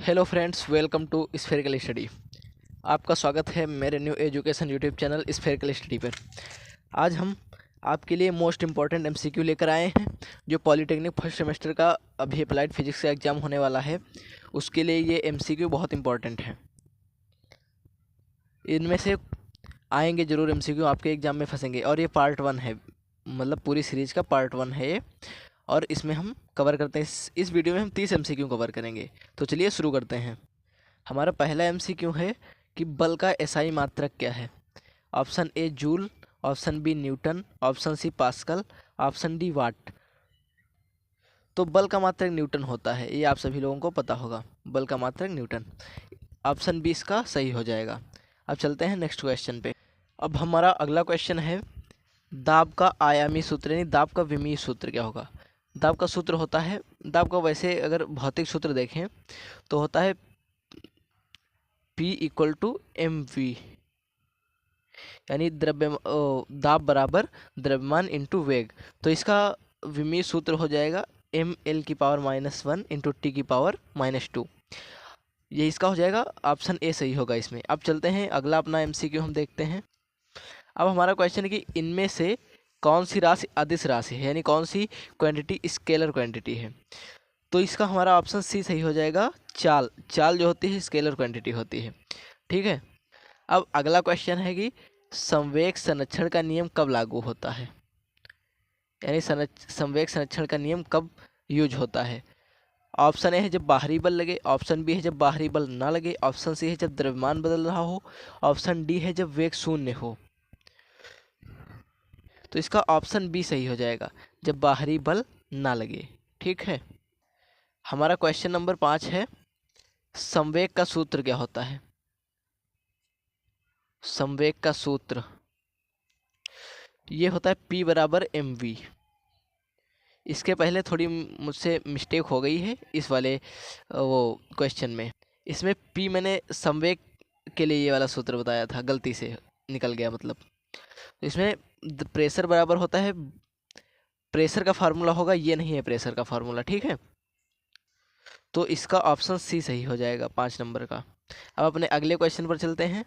Hello friends, welcome to spherical study. आपका स्वागत है मेरे new education YouTube channel spherical study पर। आज हम आपके लिए मोस्ट इम्पॉर्टेंट एमसीक्यू लेकर आए हैं जो पॉलिटेक्निक फर्स्ट सेमेस्टर का अभी अप्लाइड फिजिक्स का एग्ज़ाम होने वाला है। उसके लिए ये एमसीक्यू बहुत इंपॉर्टेंट है। इनमें से आएंगे ज़रूर एमसीक्यू, आपके एग्ज़ाम में फंसेंगे। और ये पार्ट 1 है, मतलब पूरी सीरीज़ का पार्ट 1 है ये। और इसमें हम कवर करते हैं, इस वीडियो में हम 30 एमसीक्यू कवर करेंगे। तो चलिए शुरू करते हैं। हमारा पहला एमसीक्यू है कि बल का एसआई मात्रक क्या है। Option A joule, option B newton, option C pascal, option D watt. तो बल का मात्रक न्यूटन होता है, ये आप सभी लोगों को पता होगा। बल का मात्रक न्यूटन, ऑप्शन बी इसका सही हो जाएगा। अब चलते हैं नेक्स्ट क्वेश्चन पे। अब हमारा अगला क्वेश्चन है दाब का आयामी सूत्र यानी दाब का विमीय सूत्र क्या होगा। दाब का सूत्र होता है, दाब का वैसे अगर भौतिक सूत्र देखें तो होता है P equal to M V, यानी दाब बराबर द्रव्यमान इंटू वेग। तो इसका विमीय सूत्र हो जाएगा ml⁻⁻1 इंटू टी की पावर -2। ये इसका हो जाएगा, ऑप्शन ए सही होगा इसमें। अब चलते हैं अगला अपना एमसीक्यू हम देखते हैं। अब हमारा क्वेश्चन है कि इनमें से कौन सी राशि अदिश राशि है, यानी कौन सी क्वांटिटी स्केलर क्वांटिटी है। तो इसका हमारा ऑप्शन सी सही हो जाएगा। चाल चाल जो होती है स्केलर क्वांटिटी होती है। ठीक है। अब अगला क्वेश्चन है कि संवेग संरक्षण का नियम कब लागू होता है, यानी संवेग संरक्षण का नियम कब यूज होता है। ऑप्शन ए है जब बाहरी बल लगे, ऑप्शन बी है जब बाहरी बल ना लगे, ऑप्शन सी है जब द्रव्यमान बदल रहा हो, ऑप्शन डी है जब वेग शून्य हो। तो इसका ऑप्शन बी सही हो जाएगा, जब बाहरी बल ना लगे। ठीक है। हमारा क्वेश्चन नंबर 5 है संवेग का सूत्र क्या होता है। संवेग का सूत्र ये होता है P बराबर एम वी। इसके पहले थोड़ी मुझसे मिस्टेक हो गई है इस वाले वो क्वेश्चन में। इसमें P मैंने संवेग के लिए ये वाला सूत्र बताया था, गलती से निकल गया। मतलब तो इसमें प्रेशर बराबर होता है, प्रेशर का फार्मूला होगा, ये नहीं है प्रेशर का फार्मूला। ठीक है। तो इसका ऑप्शन सी सही हो जाएगा 5 नंबर का। अब अपने अगले क्वेश्चन पर चलते हैं।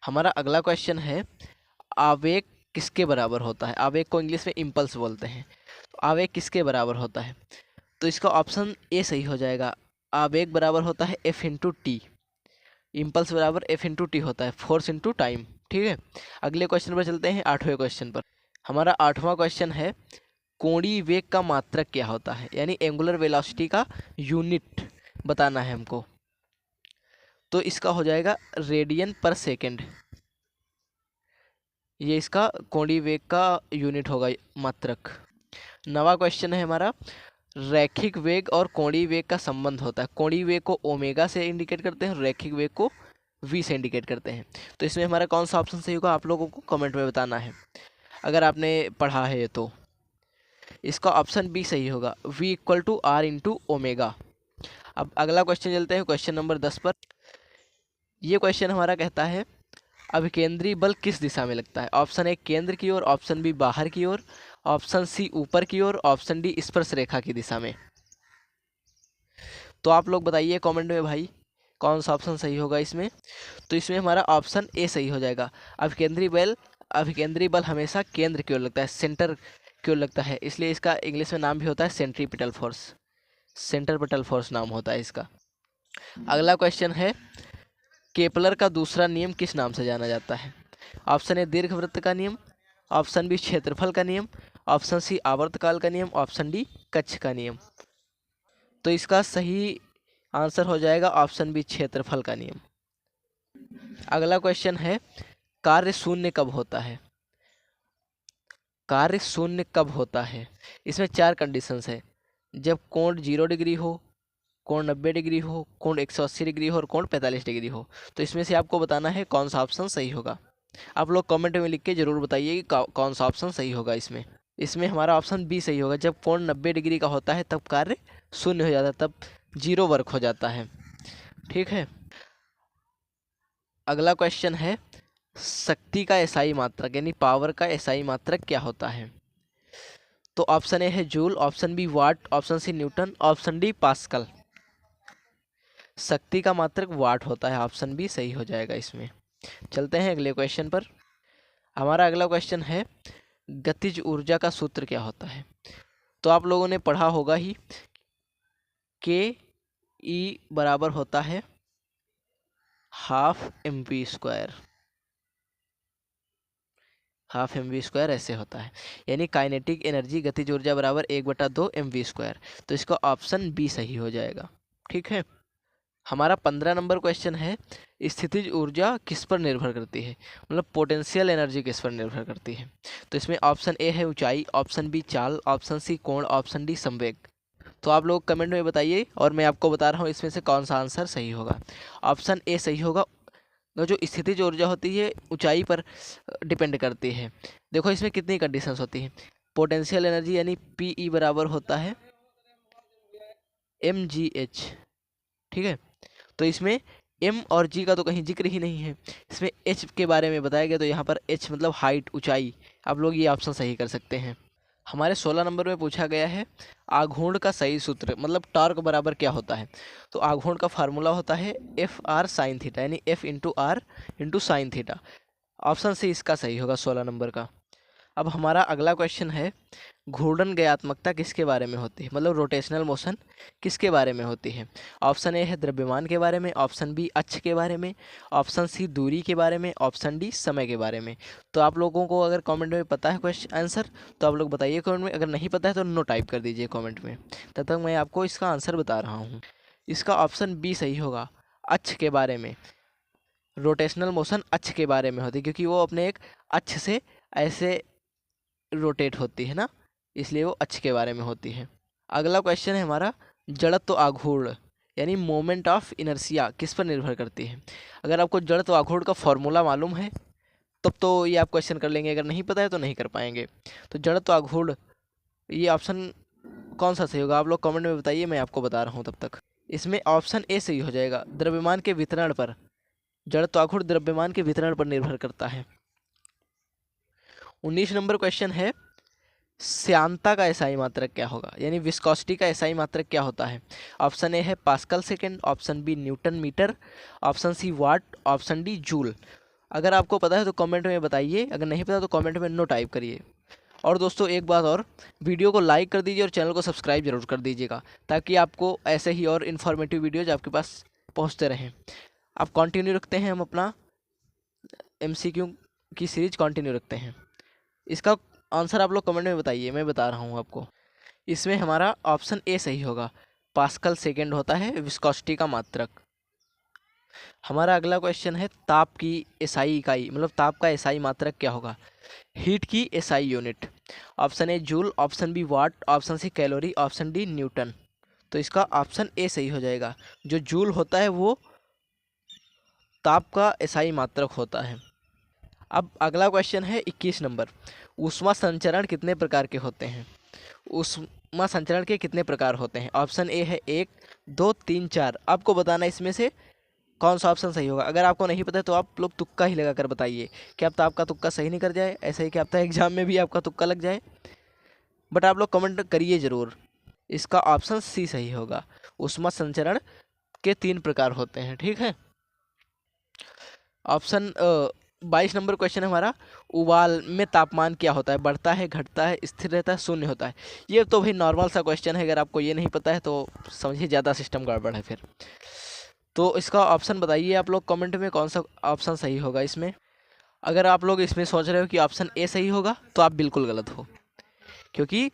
हमारा अगला क्वेश्चन है आवेग किसके बराबर होता है। आवेग को इंग्लिश में इम्पल्स बोलते हैं। तो आवेग किसके बराबर होता है, तो इसका ऑप्शन ए सही हो जाएगा। आवेग बराबर होता है एफ इंटू टी। इम्पल्स बराबर एफ इंटू टी होता है, फोर्स इंटू टाइम। ठीक है। अगले क्वेश्चन पर चलते हैं, 8वें क्वेश्चन पर। हमारा 8वां क्वेश्चन है कोणीय वेग का मात्रक क्या होता है, यानी एंगुलर वेलोसिटी का यूनिट बताना है हमको। तो इसका हो जाएगा रेडियन पर सेकेंड। ये इसका कोणीय वेग का यूनिट होगा, मात्रक। 9वां क्वेश्चन है हमारा रैखिक वेग और कोणीय वेग का संबंध होता है। कोणीय वेग को ओमेगा से इंडिकेट करते हैं, रैखिक वेग को वी से इंडिकेट करते हैं। तो इसमें हमारा कौन सा ऑप्शन सही होगा आप लोगों को कमेंट में बताना है, अगर आपने पढ़ा है ये तो। इसका ऑप्शन बी सही होगा, v equal to R into omega. अब अगला क्वेश्चन चलते हैं, क्वेश्चन नंबर 10 पर। ये क्वेश्चन हमारा कहता है अभिकेंद्री बल किस दिशा में लगता है। ऑप्शन ए केंद्र की ओर, ऑप्शन बी बाहर की ओर, ऑप्शन सी ऊपर की ओर, ऑप्शन डी स्पर्श रेखा की दिशा में। तो आप लोग बताइए कमेंट में भाई कौन सा ऑप्शन सही होगा इसमें। तो इसमें हमारा ऑप्शन ए सही हो जाएगा। अभिकेंद्री बल हमेशा केंद्र की ओर लगता है, सेंटर की ओर लगता है, इसलिए इसका इंग्लिश में नाम भी होता है सेंट्रीपिटल फोर्स। सेंट्रीपिटल फोर्स नाम होता है इसका। अगला क्वेश्चन है केपलर का दूसरा नियम किस नाम से जाना जाता है। ऑप्शन ए दीर्घवृत्त का नियम, ऑप्शन बी क्षेत्रफल का नियम, ऑप्शन सी आवर्तकाल का नियम, ऑप्शन डी कक्ष का नियम। तो इसका सही आंसर हो जाएगा ऑप्शन बी क्षेत्रफल का नियम। अगला क्वेश्चन है कार्य शून्य कब होता है। कार्य शून्य कब होता है, इसमें 4 कंडीशंस है। जब कोण 0 डिग्री हो, कोण 90 डिग्री हो, कोण 180 डिग्री हो और कोण 45 डिग्री हो। तो इसमें से आपको बताना है कौन सा ऑप्शन सही होगा। आप लोग कमेंट में लिख के जरूर बताइए कि कौन सा ऑप्शन सही होगा इसमें। इसमें हमारा ऑप्शन बी सही होगा। जब कोण 90 डिग्री का होता है तब कार्य शून्य हो जाता है, तब 0 वर्क हो जाता है। ठीक है। अगला क्वेश्चन है शक्ति का एसआई मात्रक यानी पावर का एसआई मात्रक क्या होता है। तो ऑप्शन ए है joule, option B watt, option C newton, option D pascal. शक्ति का मात्रक वाट होता है। ऑप्शन बी सही हो जाएगा इसमें। चलते हैं अगले क्वेश्चन पर। हमारा अगला क्वेश्चन है गतिज ऊर्जा का सूत्र क्या होता है। तो आप लोगों ने पढ़ा होगा ही, के ई बराबर होता है half M V square. Half M V square ऐसे होता है, यानी काइनेटिक एनर्जी गतिज ऊर्जा बराबर 1/2 एम वी स्क्वायर। तो इसका ऑप्शन बी सही हो जाएगा। ठीक है। हमारा 15 नंबर क्वेश्चन है स्थितिज ऊर्जा किस पर निर्भर करती है, मतलब पोटेंशियल एनर्जी किस पर निर्भर करती है। तो इसमें ऑप्शन ए है ऊंचाई, ऑप्शन बी चाल, ऑप्शन सी कोण, ऑप्शन डी संवेग। तो आप लोग कमेंट में बताइए और मैं आपको बता रहा हूँ इसमें से कौन सा आंसर सही होगा। ऑप्शन ए सही होगा। जो स्थितिज ऊर्जा होती है ऊंचाई पर डिपेंड करती है। देखो इसमें कितनी कंडीशंस होती हैं। पोटेंशियल एनर्जी यानी पी ई बराबर होता है एम जी एच। ठीक है। तो इसमें एम और जी का तो कहीं जिक्र ही नहीं है, इसमें एच के बारे में बताया गया। तो यहाँ पर एच मतलब हाइट, ऊंचाई। आप लोग ये ऑप्शन सही कर सकते हैं। हमारे 16 नंबर में पूछा गया है आघूर्ण का सही सूत्र, मतलब टॉर्क बराबर क्या होता है। तो आघूर्ण का फार्मूला होता है एफ आर साइन थीटा, यानी F into R into sine theta. Option C इसका सही होगा 16 नंबर का। अब हमारा अगला क्वेश्चन है घूर्णन गयात्मकता किसके बारे में होती है, मतलब रोटेशनल मोशन किसके बारे में होती है। ऑप्शन ए है द्रव्यमान के बारे में, ऑप्शन बी अक्ष के बारे में, ऑप्शन सी दूरी के बारे में, ऑप्शन डी समय के बारे में। तो आप लोगों को अगर कमेंट में पता है क्वेश्चन आंसर तो आप लोग बताइए कमेंट में, अगर नहीं पता है तो नो टाइप कर दीजिए कमेंट में। तब तक मैं आपको इसका आंसर बता रहा हूँ। इसका ऑप्शन बी सही होगा, अक्ष के बारे में। रोटेशनल मोशन अक्ष के बारे में होती है, क्योंकि वो अपने एक अक्ष से ऐसे रोटेट होती है ना, इसलिए वो अक्ष के बारे में होती है। अगला क्वेश्चन है हमारा जड़त्व आघूर्ण यानी मोमेंट ऑफ इनर्शिया किस पर निर्भर करती है। अगर आपको जड़त्व आघूर्ण का फॉर्मूला मालूम है तब तो ये आप क्वेश्चन कर लेंगे, अगर नहीं पता है तो नहीं कर पाएंगे। तो जड़त्व आघूर्ण ये ऑप्शन कौन सा सही होगा, आप लोग कमेंट में बताइए, मैं आपको बता रहा हूँ तब तक। इसमें ऑप्शन ए सही हो जाएगा, द्रव्यमान के वितरण पर। जड़त्व आघूर्ण द्रव्यमान के वितरण पर निर्भर करता है। 19 नंबर क्वेश्चन है श्यानता का एसआई मात्रक क्या होगा, यानी विस्कोसिटी का एसआई मात्रक क्या होता है। ऑप्शन ए है pascal second, option B newton metre, option C watt, option D joule. अगर आपको पता है तो कमेंट में बताइए, अगर नहीं पता तो कमेंट में नो टाइप करिए। और दोस्तों एक बात और, वीडियो को लाइक कर दीजिए और चैनल को सब्सक्राइब जरूर कर दीजिएगा, ताकि आपको ऐसे ही और इन्फॉर्मेटिव वीडियोज आपके पास पहुँचते रहें। आप कंटिन्यू रखते हैं, हम अपना MCQ की सीरीज कंटिन्यू रखते हैं। इसका आंसर आप लोग कमेंट में बताइए, मैं बता रहा हूँ आपको। इसमें हमारा ऑप्शन ए सही होगा, पास्कल सेकेंड होता है विस्कोसिटी का मात्रक। हमारा अगला क्वेश्चन है ताप की एसआई इकाई, मतलब ताप का एसआई मात्रक क्या होगा। हीट की SI unit. Option A joule, option B watt, option C calorie, option D newton. तो इसका ऑप्शन ए सही हो जाएगा। जो जूल होता है वो ताप का एसआई मात्रक होता है। अब अगला क्वेश्चन है 21 नंबर, ऊष्मा संचरण कितने प्रकार के होते हैं। ऊष्मा संचरण के कितने प्रकार होते हैं। ऑप्शन ए है 1, 2, 3, 4। आपको बताना इसमें से कौन सा ऑप्शन सही होगा। अगर आपको नहीं पता है तो आप लोग तुक्का ही लगा कर बताइए, क्या पता आपका तुक्का सही नहीं कर जाए, ऐसे ही क्या पता एग्जाम में भी आपका तुक्का लग जाए। बट आप लोग कमेंट करिए ज़रूर। इसका ऑप्शन सी सही होगा, ऊष्मा संचरण के 3 प्रकार होते हैं। ठीक है। ऑप्शन 22 नंबर क्वेश्चन है हमारा, उबाल में तापमान क्या होता है, बढ़ता है, घटता है, स्थिर रहता है, शून्य होता है। ये तो भाई नॉर्मल सा क्वेश्चन है, अगर आपको ये नहीं पता है तो समझिए ज़्यादा सिस्टम गड़बड़ है फिर। तो इसका ऑप्शन बताइए आप लोग कमेंट में, कौन सा ऑप्शन सही होगा इसमें। अगर आप लोग इसमें सोच रहे हो कि ऑप्शन ए सही होगा तो आप बिल्कुल गलत हो, क्योंकि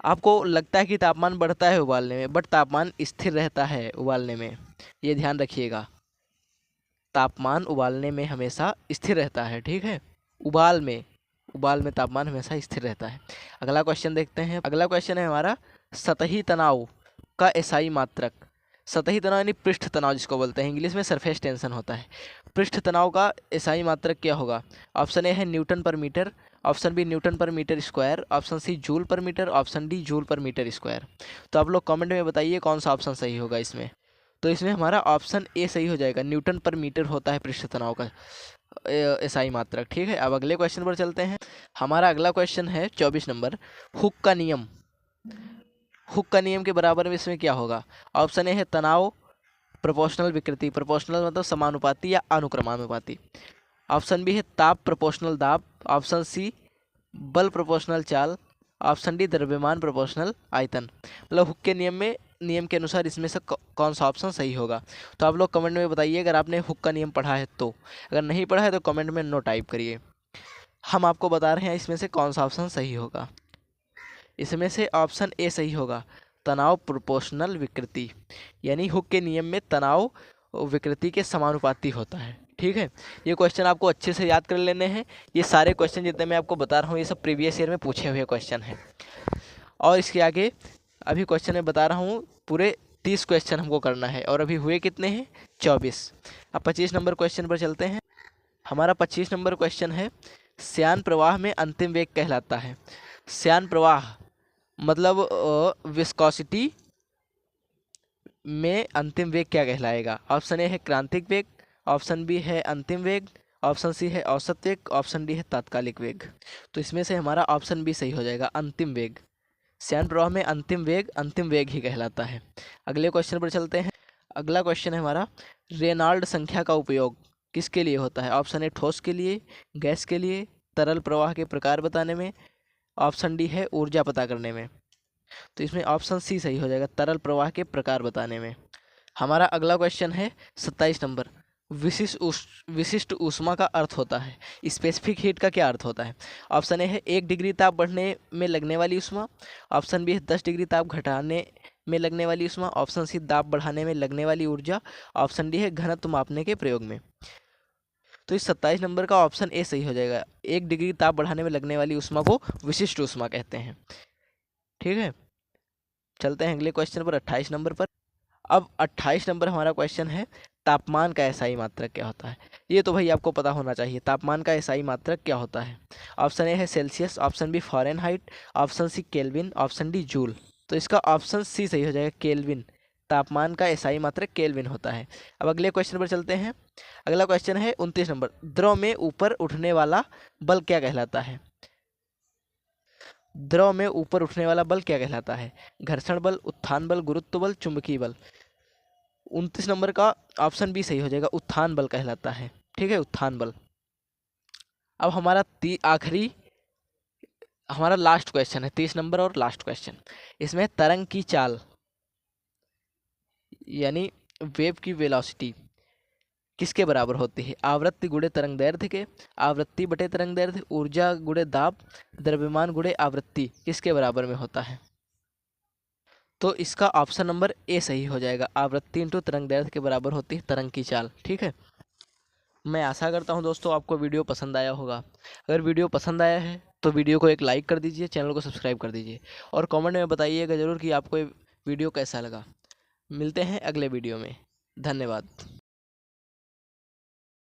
आपको लगता है कि तापमान बढ़ता है उबालने में, बट तापमान स्थिर रहता है उबालने में। ये ध्यान रखिएगा, तापमान उबालने में हमेशा स्थिर रहता है। ठीक है। उबाल में तापमान हमेशा स्थिर रहता है। अगला क्वेश्चन देखते हैं। अगला क्वेश्चन है हमारा सतही तनाव का एसआई मात्रक। सतही तनाव यानी पृष्ठ तनाव जिसको बोलते हैं, इंग्लिश में सरफेस टेंशन होता है। पृष्ठ तनाव का एसआई मात्रक क्या होगा। ऑप्शन ए है newton per metre, option B newton per metre square, option C joule per metre, option D joule per metre square. तो आप लोग कमेंट में बताइए कौन सा ऑप्शन सही होगा इसमें। तो इसमें हमारा ऑप्शन ए सही हो जाएगा, न्यूटन पर मीटर होता है पृष्ठ तनाव का एसआई मात्रक। ठीक है। अब अगले क्वेश्चन पर चलते हैं। हमारा अगला क्वेश्चन है 24 नंबर, हुक का नियम। हुक का नियम के बराबर में इसमें क्या होगा। ऑप्शन ए है तनाव प्रोपोर्शनल विकृति, प्रोपोर्शनल मतलब समानुपाती या अनुक्रमानुपाती। ऑप्शन बी है ताप प्रोपोर्शनल दाब। ऑप्शन सी बल प्रोपोर्शनल चाल। ऑप्शन डी द्रव्यमान प्रोपोर्शनल आयतन। मतलब हुक के नियम के अनुसार इसमें से कौन सा ऑप्शन सही होगा। तो आप लोग कमेंट में बताइए अगर आपने हुक का नियम पढ़ा है तो। अगर नहीं पढ़ा है तो कमेंट में नो टाइप करिए। हम आपको बता रहे हैं इसमें से कौन सा ऑप्शन सही होगा। इसमें से ऑप्शन ए सही होगा, तनाव प्रोपोर्शनल विकृति, यानी हुक के नियम में तनाव विकृति के समानुपाती होता है। ठीक है, ये क्वेश्चन आपको अच्छे से याद कर लेने हैं। ये सारे क्वेश्चन जितने मैं आपको बता रहा हूँ ये सब प्रीवियस ईयर में पूछे हुए क्वेश्चन हैं। और इसके आगे अभी क्वेश्चन मैं बता रहा हूँ, पूरे 30 क्वेश्चन हमको करना है और अभी हुए कितने हैं, 24। अब 25 नंबर क्वेश्चन पर चलते हैं। हमारा 25 नंबर क्वेश्चन है, श्यान प्रवाह में अंतिम वेग कहलाता है। श्यान प्रवाह मतलब विस्कोसिटी में अंतिम वेग क्या कहलाएगा। ऑप्शन ए है क्रांतिक वेग, ऑप्शन बी है अंतिम वेग, ऑप्शन सी है औसत वेग, ऑप्शन डी है तात्कालिक वेग। तो इसमें से हमारा ऑप्शन बी सही हो जाएगा, अंतिम वेग। श्यान प्रवाह में अंतिम वेग ही कहलाता है। अगले क्वेश्चन पर चलते हैं। अगला क्वेश्चन है हमारा, रेनॉल्ड संख्या का उपयोग किसके लिए होता है। ऑप्शन ए ठोस के लिए, गैस के लिए, तरल प्रवाह के प्रकार बताने में, ऑप्शन डी है ऊर्जा पता करने में। तो इसमें ऑप्शन सी सही हो जाएगा, तरल प्रवाह के प्रकार बताने में। हमारा अगला क्वेश्चन है 27 नंबर, विशिष्ट ऊष्मा का अर्थ होता है। स्पेसिफिक हीट का क्या अर्थ होता है। ऑप्शन ए है 1 डिग्री ताप बढ़ने में लगने वाली ऊष्मा, ऑप्शन बी है 10 डिग्री ताप घटाने में लगने वाली ऊष्मा, ऑप्शन सी दाब बढ़ाने में लगने वाली ऊर्जा, ऑप्शन डी है घनत्व मापने के प्रयोग में। तो इस 27 नंबर का ऑप्शन ए सही हो जाएगा, 1 डिग्री ताप बढ़ाने में लगने वाली ऊष्मा को विशिष्ट ऊष्मा कहते हैं। ठीक है, चलते हैं अगले क्वेश्चन पर, 28 नंबर पर। अब 28 नंबर हमारा क्वेश्चन है, तापमान का एसआई मात्रक क्या होता है। ये तो भाई आपको पता होना चाहिए, तापमान का एसआई मात्रक क्या होता है। ऑप्शन ए है Celsius, option B Fahrenheit, option C Kelvin, option D joule. तो इसका ऑप्शन सी सही हो जाएगा, केल्विन। तापमान का एसआई मात्रक केल्विन होता है। अब अगले क्वेश्चन पर चलते हैं। अगला क्वेश्चन है 29 नंबर, द्रव में ऊपर उठने वाला बल क्या कहलाता है। द्रव में ऊपर उठने वाला बल क्या कहलाता है। घर्षण बल, उत्थान बल, गुरुत्व बल, चुंबकीय बल। 29 नंबर का ऑप्शन बी सही हो जाएगा, उत्थान बल कहलाता है। ठीक है, उत्थान बल। अब हमारा आखिरी हमारा लास्ट क्वेश्चन है, 30 नंबर और लास्ट क्वेश्चन। इसमें तरंग की चाल यानी वेव की वेलोसिटी किसके बराबर होती है। आवृत्ति गुणे तरंग दैर्ध्य के, आवृत्ति बटे तरंग दैर्ध्य, ऊर्जा गुणे दाब, द्रव्यमान गुणे आवृत्ति किसके बराबर में होता है। तो इसका ऑप्शन नंबर ए सही हो जाएगा, आवृत्ति इंटू तरंग दैर्ध्य के बराबर होती है तरंग की चाल। ठीक है, मैं आशा करता हूं दोस्तों आपको वीडियो पसंद आया होगा। अगर वीडियो पसंद आया है तो वीडियो को एक लाइक कर दीजिए, चैनल को सब्सक्राइब कर दीजिए और कमेंट में बताइएगा ज़रूर कि आपको ये वीडियो कैसा लगा। मिलते हैं अगले वीडियो में, धन्यवाद।